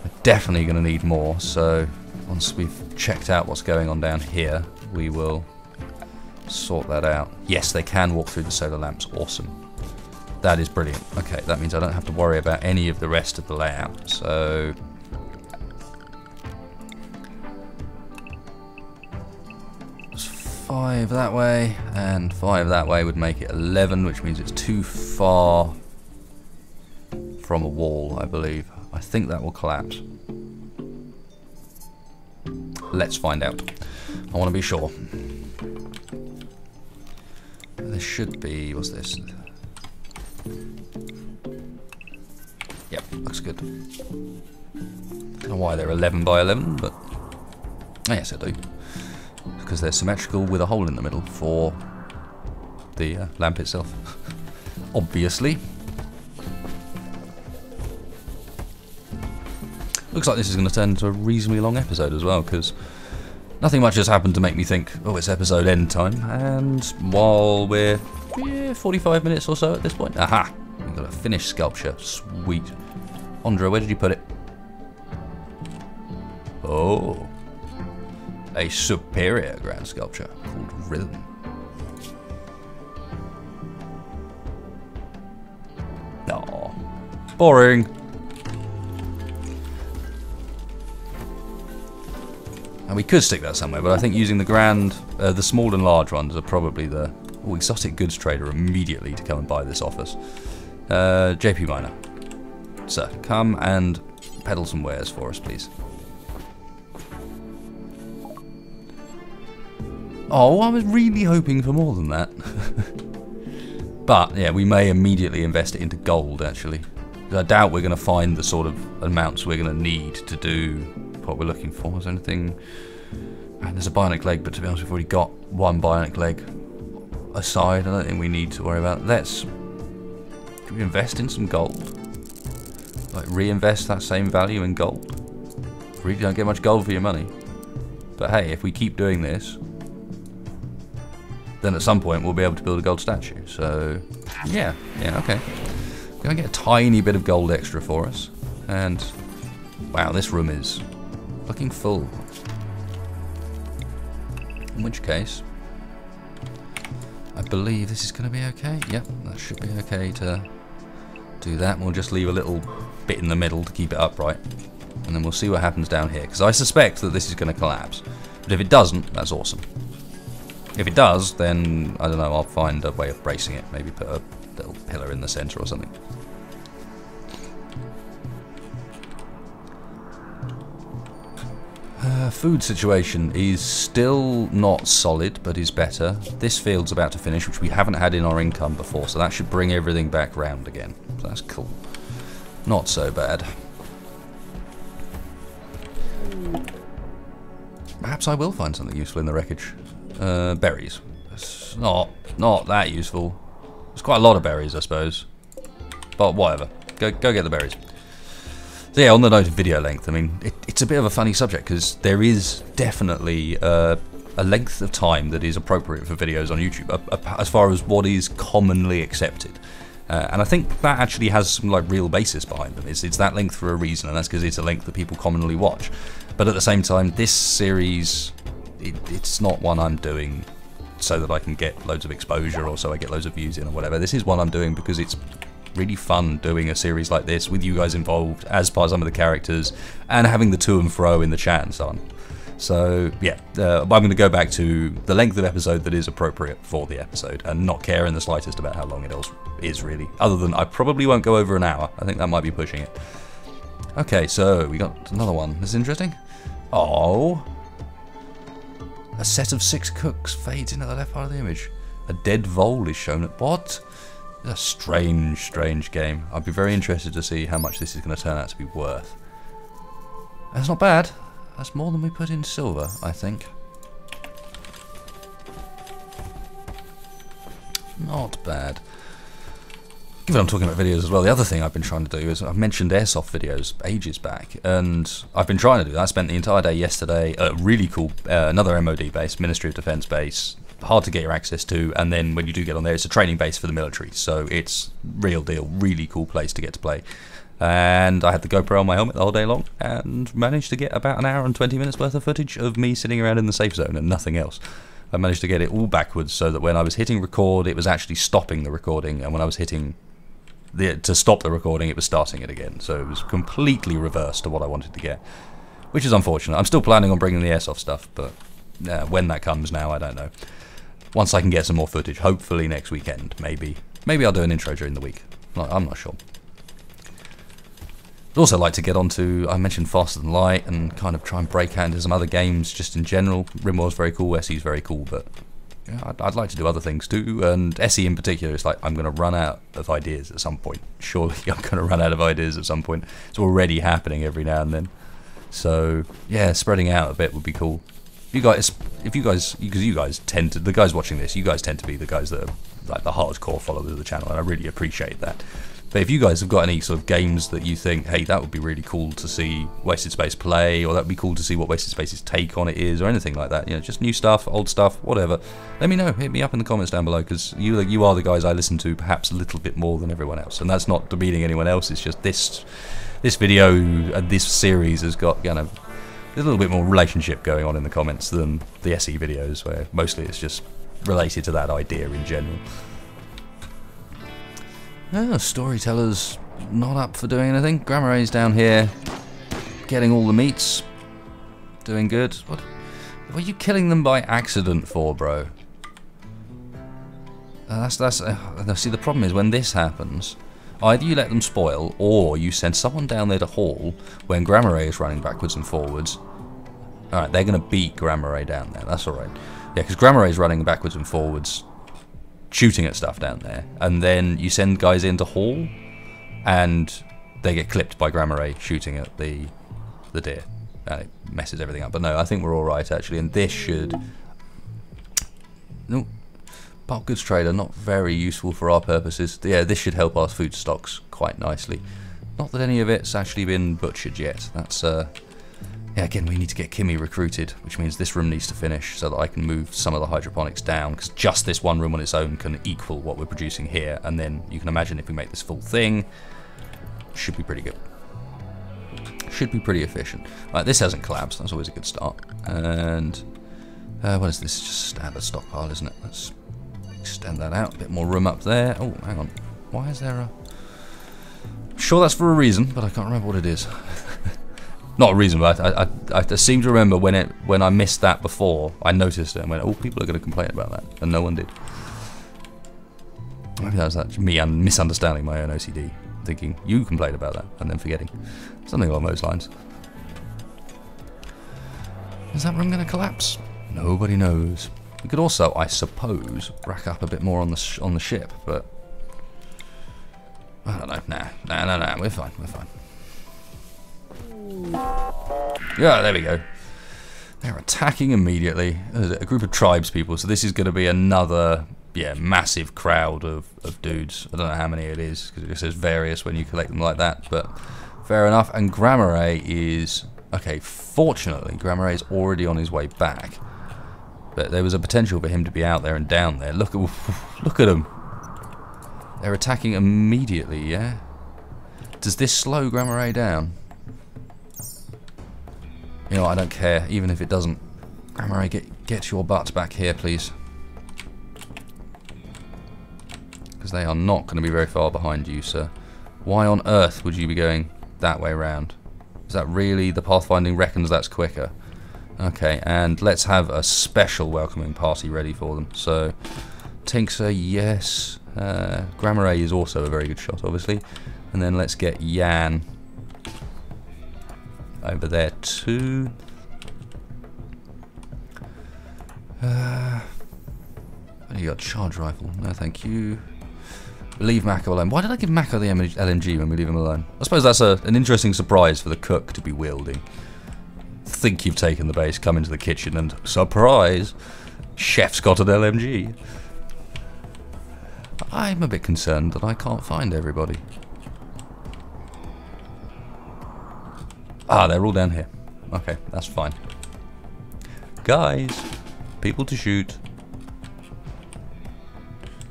We're definitely going to need more, so once we've checked out what's going on down here, we will sort that out. Yes, they can walk through the solar lamps. Awesome. That is brilliant. Okay, that means I don't have to worry about any of the rest of the layout. So... there's 5 that way, and 5 that way would make it 11, which means it's too far from a wall, I believe. I think that will collapse. Let's find out. I want to be sure. There should be... what's this? Yep, looks good. Don't know why they're 11 by 11, but... oh, yes, I do. Because they're symmetrical with a hole in the middle for the lamp itself. Obviously. Looks like this is going to turn into a reasonably long episode as well, because nothing much has happened to make me think, oh, it's episode end time. And while we're 45 minutes or so at this point, aha, we've got a finished sculpture. Sweet. Andra, where did you put it? Oh, a superior grand sculpture called Rhythm. Aw, boring. And we could stick that somewhere, but I think using the grand, the small and large ones are probably the exotic goods trader immediately to come and buy this off us. JP Miner, sir, come and peddle some wares for us, please. Oh, I was really hoping for more than that. But yeah, we may immediately invest it into gold, actually. I doubt we're going to find the sort of amounts we're going to need to do what we're looking for. Is there anything And there's a bionic leg, but to be honest, we've already got one bionic leg aside. I don't think we need to worry about it. Can we invest in some gold? Like, reinvest that same value in gold? Really don't get much gold for your money. But hey, if we keep doing this, then at some point we'll be able to build a gold statue. So, yeah, okay. Gonna get a tiny bit of gold extra for us. And, wow, this room is looking full. In which case, I believe this is going to be okay. Yep, that should be okay to do that. We'll just leave a little bit in the middle to keep it upright. And then we'll see what happens down here. Because I suspect that this is going to collapse. But if it doesn't, that's awesome. If it does, then, I don't know, I'll find a way of bracing it. Maybe put a little pillar in the center or something. Food situation is still not solid, but is better. This field's about to finish, which we haven't had in our income before, so that should bring everything back round again. So that's cool. Not so bad. Perhaps I will find something useful in the wreckage. Berries. It's not that useful. There's quite a lot of berries, I suppose. But whatever. Go get the berries. So yeah, on the note of video length, I mean, it's a bit of a funny subject because there is definitely a length of time that is appropriate for videos on YouTube, as far as what is commonly accepted. And I think that actually has some like real basis behind them. It's that length for a reason, and that's because it's a length that people commonly watch. But at the same time, this series, it's not one I'm doing so that I can get loads of exposure or so I get loads of views in or whatever. This is one I'm doing because it's really fun doing a series like this with you guys involved as part of some of the characters and having the to and fro in the chat and so on. So yeah, I'm going to go back to the length of episode that is appropriate for the episode and not care in the slightest about how long it is really, other than I probably won't go over an hour. I think that might be pushing it. Okay, so we got another one. This is interesting. Oh, a set of 6 cooks fades into the left part of the image. A dead vole is shown at what? A strange game. I'd be very interested to see how much this is going to turn out to be worth. That's not bad. That's more than we put in silver, I think. Not bad. Even I'm talking about videos as well, the other thing I've been trying to do is, I've mentioned airsoft videos ages back, and I've been trying to do that. I spent the entire day yesterday at a really cool, another MOD base, Ministry of Defence base, hard to get your access to, and then when you do get on there, it's a training base for the military, so it's real deal, really cool place to get to play. And I had the GoPro on my helmet the whole day long, and managed to get about an hour and 20 minutes worth of footage of me sitting around in the safe zone and nothing else. I managed to get it all backwards so that when I was hitting record, it was actually stopping the recording, and when I was hitting to stop the recording, it was starting it again. So it was completely reversed to what I wanted to get, which is unfortunate. I'm still planning on bringing the airsoft stuff, but when that comes now, I don't know. Once I can get some more footage, hopefully next weekend, maybe I'll do an intro during the week. I'm not sure. I'd also like to get onto, I mentioned Faster Than Light, and kind of try and break out into some other games just in general. Rimworld's very cool, SE's very cool, but yeah, I'd like to do other things too, and SE in particular, it's like I'm going to run out of ideas at some point. Surely I'm going to run out of ideas at some point. It's already happening every now and then. So yeah, spreading out a bit would be cool. Because you guys tend to, the guys watching this, you guys tend to be the guys that are like the hardcore followers of the channel, and I really appreciate that. But if you guys have got any sort of games that you think, hey, that would be really cool to see Wasted Space play, or that would be cool to see what Wasted Space's take on it is, or anything like that, you know, just new stuff, old stuff, whatever, let me know. Hit me up in the comments down below, because you are the guys I listen to perhaps a little bit more than everyone else, and that's not demeaning anyone else. It's just this video and this series has got, you know, a little bit more relationship going on in the comments than the SE videos, where mostly it's just related to that idea in general. Oh, storyteller's not up for doing anything. Grammar A's down here, getting all the meats, doing good. What are you killing them by accident for, bro? See, the problem is when this happens, either you let them spoil, or you send someone down there to haul when Grammar A is running backwards and forwards. Alright, they're going to beat Grammar A down there, that's alright. Yeah, because Grammar A is running backwards and forwards, shooting at stuff down there, and then you send guys in to haul, and they get clipped by Grammar A shooting at the deer. and it messes everything up. But no, I think we're all right actually, and this should. No, bulk goods trader, not very useful for our purposes. Yeah, this should help our food stocks quite nicely. Not that any of it's actually been butchered yet. That's yeah, again, we need to get Kimmy recruited, which means this room needs to finish so that I can move some of the hydroponics down, because just this one room on its own can equal what we're producing here, and then you can imagine if we make this full thing, should be pretty good. Should be pretty efficient. Right, this hasn't collapsed, that's always a good start. And what is this? It's just standard stockpile, isn't it? Let's extend that out, a bit more room up there. Oh, hang on. Why is there a... I'm sure that's for a reason, but I can't remember what it is. Not a reason, but I seem to remember when I missed that before, I noticed it and went, oh, people are going to complain about that, and no one did. Maybe that was me misunderstanding my own OCD, thinking you complained about that, and then forgetting. Something along those lines. Is that room going to collapse? Nobody knows. We could also, I suppose, rack up a bit more on the ship, but I don't know. Nah, we're fine. Yeah, there we go. They're attacking immediately. There's a group of tribes people, so this is going to be another, yeah, massive crowd of dudes. I don't know how many it is, because it just says various when you collect them like that, but fair enough. And Grammare is... Okay, fortunately, Grammare is already on his way back, but there was a potential for him to be out there and down there. Look at them. They're attacking immediately, yeah? Does this slow Grammare down? You know, I don't care, even if it doesn't. Grammare, get your butt back here, please. Because they are not going to be very far behind you, sir. Why on earth would you be going that way round? Is that really... the pathfinding reckons that's quicker? Okay, and let's have a special welcoming party ready for them. So, Tinksir, yes. Grammare is also a very good shot, obviously. And then let's get Yan over there too. You got charge rifle. No, thank you. Leave Mako alone. Why did I give Mako the LMG when we leave him alone? I suppose that's an interesting surprise for the cook to be wielding. Think you've taken the base, come into the kitchen, and surprise, chef's got an LMG. I'm a bit concerned that I can't find everybody. Ah, they're all down here. Okay, that's fine. Guys, people to shoot.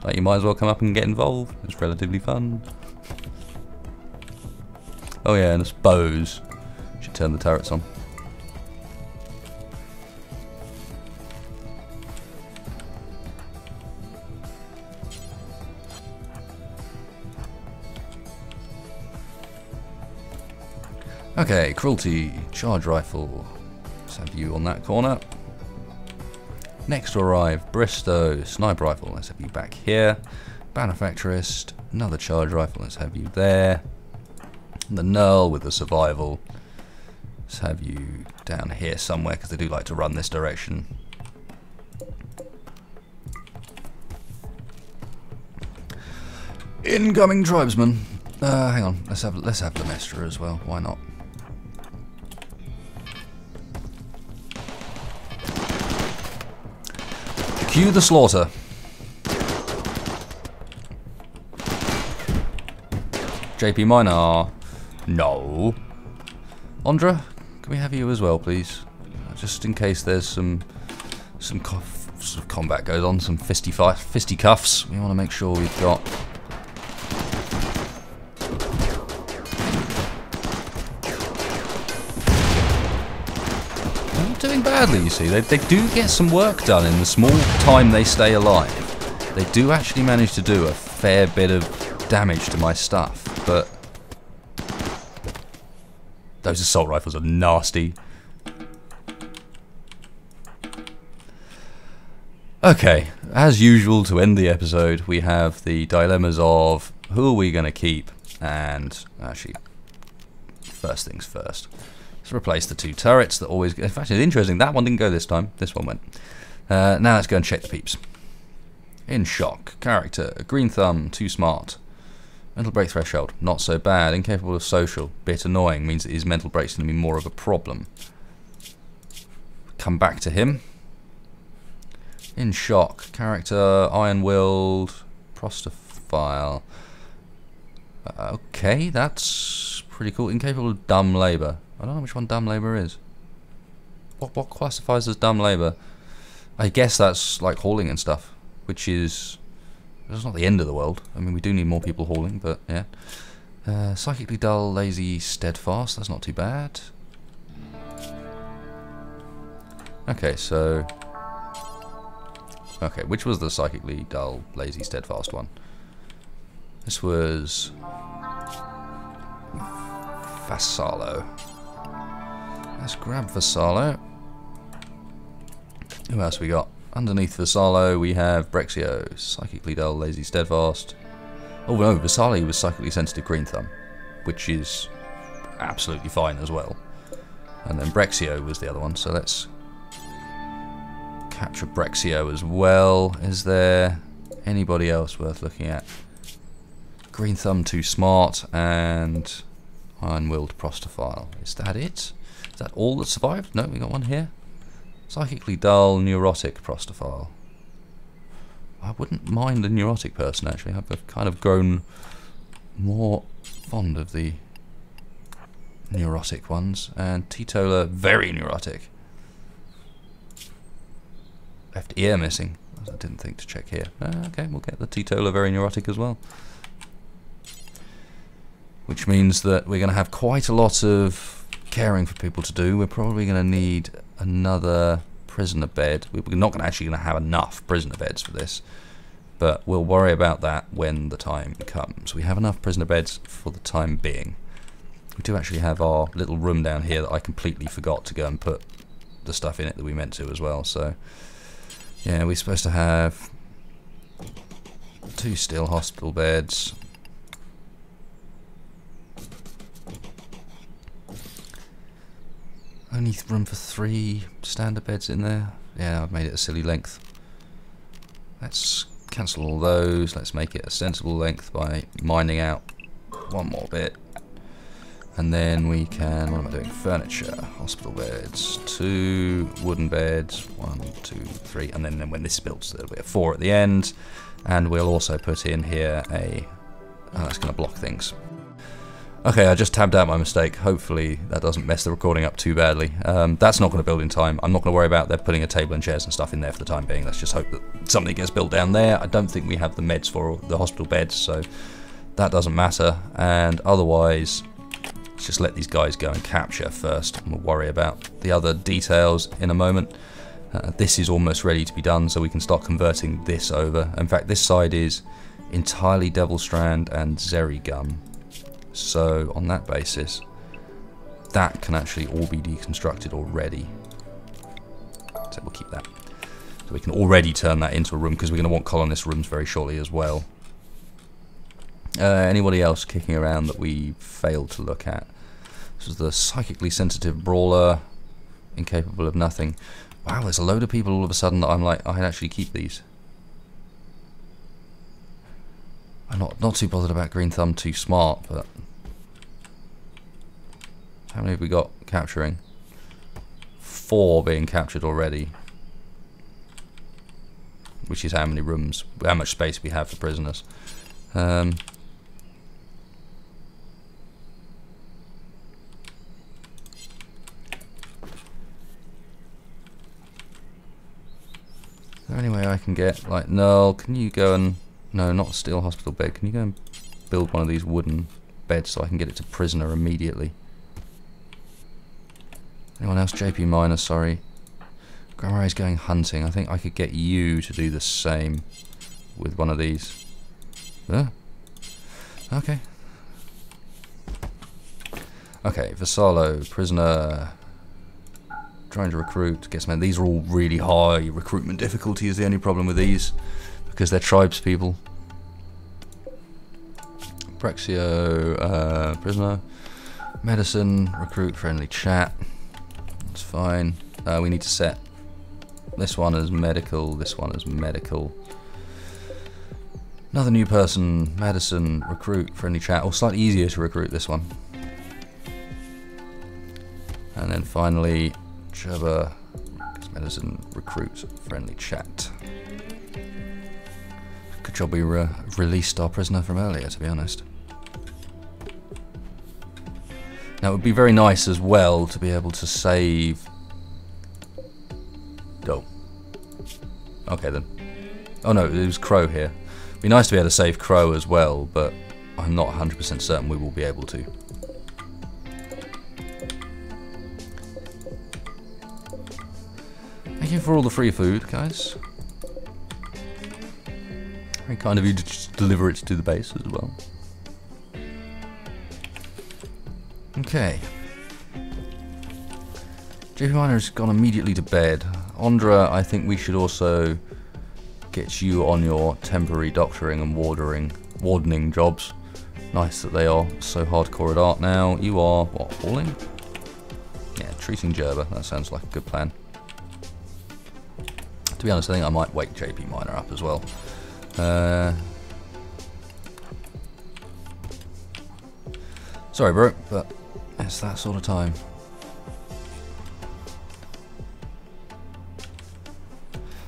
Like, you might as well come up and get involved. It's relatively fun. Oh yeah, and it's bows. Should turn the turrets on. Okay, cruelty, charge rifle. Let's have you on that corner. Next to arrive, Bristow, sniper rifle. Let's have you back here. Manufacturist, another charge rifle. Let's have you there. The Knurl with the survival. Let's have you down here somewhere, because they do like to run this direction. Incoming tribesman. Hang on, let's have Lemestra as well. Why not? Cue the slaughter. JP Minor. No. Ondra, can we have you as well, please? Just in case there's some sort of combat goes on, some fisticuffs. We want to make sure we've got. Doing badly, you see. They do get some work done in the small time they stay alive. They do actually manage to do a fair bit of damage to my stuff, but those assault rifles are nasty. Okay, as usual, to end the episode, we have the dilemmas of who are we going to keep, and actually, first things first. Let's replace the two turrets that always... In fact, it's interesting. That one didn't go this time. This one went. Now let's go and check the peeps. In shock. Character. Green thumb. Too smart. Mental break threshold. Not so bad. Incapable of social. Bit annoying. Means that his mental break's going to be more of a problem. come back to him. In shock. Character, iron-willed, prostophile. Okay, that's pretty cool. Incapable of dumb labour. I don't know which one dumb labour is. What classifies as dumb labour? I guess that's like hauling and stuff, which is... That's not the end of the world. I mean, we do need more people hauling, but yeah. Psychically dull, lazy, steadfast. That's not too bad. Okay, so... Okay, which was the psychically dull, lazy, steadfast one? This was... Vassalo. Let's grab Vassalo. Who else we got? Underneath Vassalo we have Brexio. Psychically dull, lazy, steadfast. Oh no, Vassalo was psychically sensitive, green thumb, which is absolutely fine as well. And then Brexio was the other one, so let's capture Brexio as well. Is there anybody else worth looking at? Green thumb, too smart, and iron-willed prostophile. Is that it? Is that all that survived? No, we got one here. Psychically dull, neurotic prostophile. I wouldn't mind a neurotic person, actually. I've kind of grown more fond of the neurotic ones. And teetotaler, very neurotic. Left ear missing. I didn't think to check here. Okay, we'll get the teetotaler, very neurotic as well. Which means that we're going to have quite a lot of caring for people to do. We're probably going to need another prisoner bed. We're not actually going to have enough prisoner beds for this, but we'll worry about that when the time comes. We have enough prisoner beds for the time being. We do actually have our little room down here that I completely forgot to go and put the stuff in it that we meant to as well. So yeah, we're supposed to have 2 steel hospital beds. Only room for 3 standard beds in there. Yeah, I've made it a silly length. Let's cancel all those. Let's make it a sensible length by mining out one more bit. And then we can, what am I doing? Furniture, hospital beds, 2 wooden beds, 1, 2, 3, and then when this builds, there'll be a 4 at the end. And we'll also put in here a, oh, that's going to block things. Okay, I just tabbed out my mistake. Hopefully that doesn't mess the recording up too badly. That's not going to build in time. I'm not going to worry about them putting a table and chairs and stuff in there for the time being. Let's just hope that something gets built down there. I don't think we have the meds for the hospital beds, so that doesn't matter. And otherwise, let's just let these guys go and capture first, and we'll worry about the other details in a moment. This is almost ready to be done, so we can start converting this over. In fact, this side is entirely Devil Strand and Zeri Gum. So on that basis, that can actually all be deconstructed already. So we'll keep that. So we can already turn that into a room, because we're going to want colonist rooms very shortly as well. Anybody else kicking around that we failed to look at? This is the psychically sensitive brawler, incapable of nothing. Wow, there's a load of people all of a sudden that I'm like, I'd actually keep these. I'm not too bothered about green thumb, too smart, but how many have we got capturing? 4 being captured already, which is how many rooms, how much space we have for prisoners. Is there any way I can get, like, Null, can you go and, no, not a steel hospital bed, can you go and build one of these wooden beds so I can get it to prisoner immediately? Anyone else? JP Minor, sorry. Grandma is going hunting. I think I could get you to do the same with one of these. Okay. Okay, Vassalo, prisoner. Trying to recruit. Guess man, these are all really high. Recruitment difficulty is the only problem with these, because they're tribes people. Brexio, prisoner. Medicine, recruit, friendly chat. That's fine. We need to set this one as medical, this one as medical. Another new person, medicine, recruit, friendly chat. Or slightly easier to recruit this one. And then finally, Jabba, as in recruit friendly chat. Good job we released our prisoner from earlier, to be honest. Now it would be very nice as well to be able to save... Oh. Okay then. Oh no, it was Crow here. It'd be nice to be able to save Crow as well, but I'm not 100% certain we will be able to. Thank you for all the free food, guys. Very kind of you to just deliver it to the base as well. Okay. JP Miner's gone immediately to bed. Ondra, I think we should also get you on your temporary doctoring and wardening jobs. Nice that they are so hardcore at art now. You are, what, hauling? Yeah, treating Gerber. That sounds like a good plan. To be honest, I think I might wake JP Miner up as well. Sorry, bro, but it's that sort of time.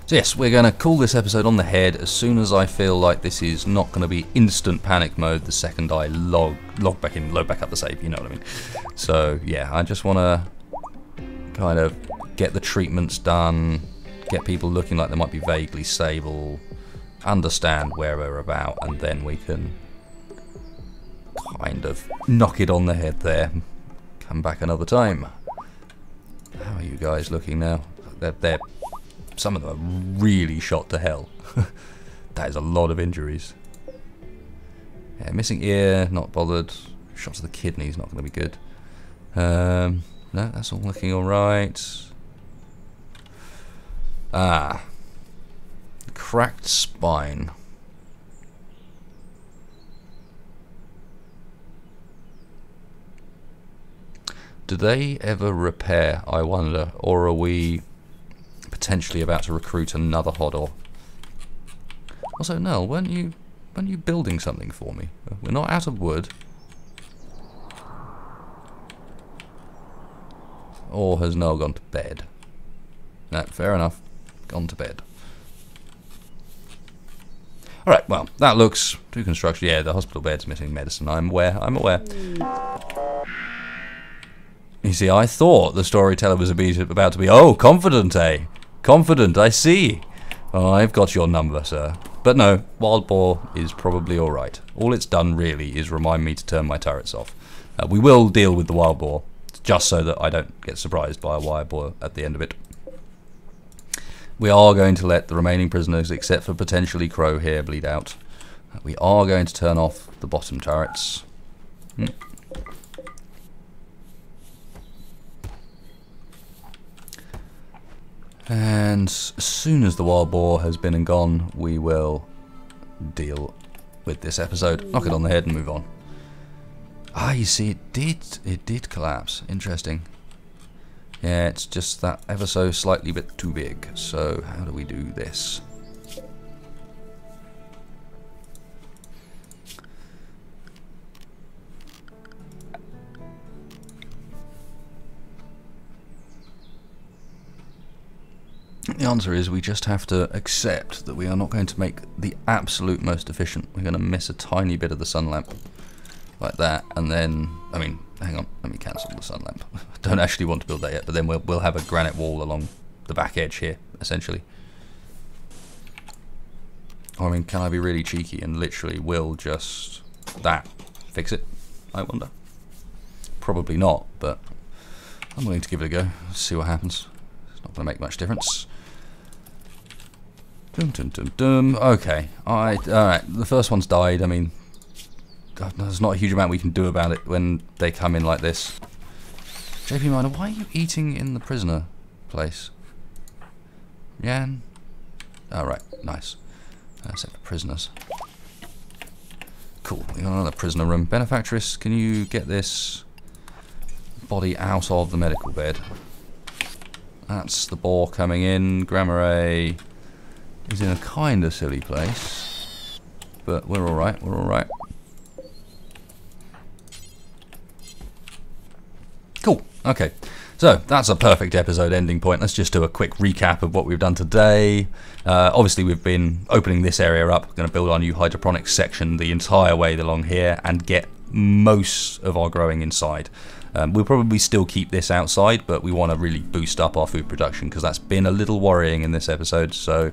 So yes, we're going to call this episode on the head as soon as I feel like this is not going to be instant panic mode the second I load back up the save, you know what I mean. So yeah, I just want to kind of get the treatments done, get people looking like they might be vaguely stable, understand where we're about, and then we can kind of knock it on the head there. Come back another time. How are you guys looking now? They're some of them are really shot to hell. That is a lot of injuries. Yeah, missing ear, not bothered. Shot to the kidney's not going to be good. No, that's all looking alright. Ah. Cracked spine. Do they ever repair, I wonder, or are we potentially about to recruit another Hodor? Also, Nell, weren't you building something for me? We're not out of wood. Or has Nell gone to bed? No, fair enough. Gone to bed. Alright, well, that looks to construction. Yeah, the hospital bed's missing medicine. I'm aware. You see, I thought the storyteller was about to be, oh, confident, eh? Confident, I see. Oh, I've got your number, sir. But no, Wild Boar is probably alright. All it's done, really, is remind me to turn my turrets off. We will deal with the Wild Boar, just so that I don't get surprised by a Wild Boar at the end of it. We are going to let the remaining prisoners, except for potentially Crow here, bleed out. We are going to turn off the bottom turrets. And as soon as the Wild Boar has been and gone, we will deal with this episode. Knock it on the head and move on. Ah, you see, it did collapse. Interesting. Yeah, it's just that ever so slightly bit too big. So how do we do this? The answer is we just have to accept that we are not going to make the absolute most efficient. We're going to miss a tiny bit of the sun lamp. Like that, and then, I mean, hang on, let me cancel the sun lamp. I don't actually want to build that yet, but then we'll have a granite wall along the back edge here, essentially. Or, I mean, can I be really cheeky and literally will just that fix it, I wonder? Probably not, but I'm willing to give it a go, see what happens. It's not going to make much difference. Dum dum dum dum. Okay, alright, the first one's died. I mean, there's not a huge amount we can do about it when they come in like this. JP Miner, why are you eating in the prisoner place? Yan? Alright, nice. Except for prisoners. Cool, we got another prisoner room. Benefactress, can you get this body out of the medical bed? That's the boar coming in. Grammar is in a kind of silly place. But we're alright, we're alright. Cool, okay. So that's a perfect episode ending point. Let's just do a quick recap of what we've done today. Obviously we've been opening this area up. We're going to build our new hydroponics section the entire way along here and get most of our growing inside. We'll probably still keep this outside, but we want to really boost up our food production because that's been a little worrying in this episode. So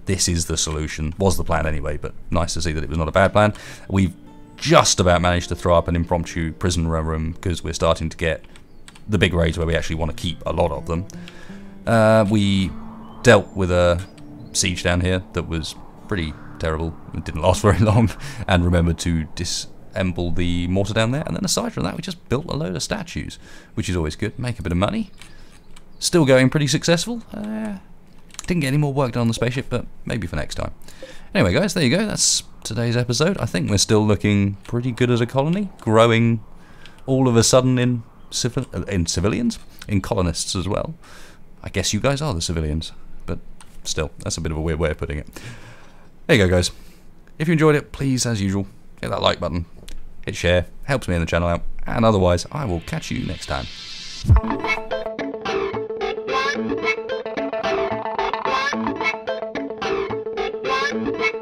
this is the solution. Was the plan anyway, but nice to see that it was not a bad plan. We've just about managed to throw up an impromptu prison room because we're starting to get the big raids where we actually want to keep a lot of them. We dealt with a siege down here that was pretty terrible. It didn't last very long, and remembered to disassemble the mortar down there. And then aside from that, we just built a load of statues, which is always good. Make a bit of money. Still going pretty successful. Didn't get any more work done on the spaceship, but maybe for next time. Anyway, guys, there you go. That's today's episode. I think we're still looking pretty good as a colony, growing all of a sudden in civilians, in colonists as well. I guess you guys are the civilians, but still, that's a bit of a weird way of putting it. There you go, guys. If you enjoyed it, please, as usual, hit that like button, hit share, helps me in the channel out, and otherwise, I will catch you next time. Thank you.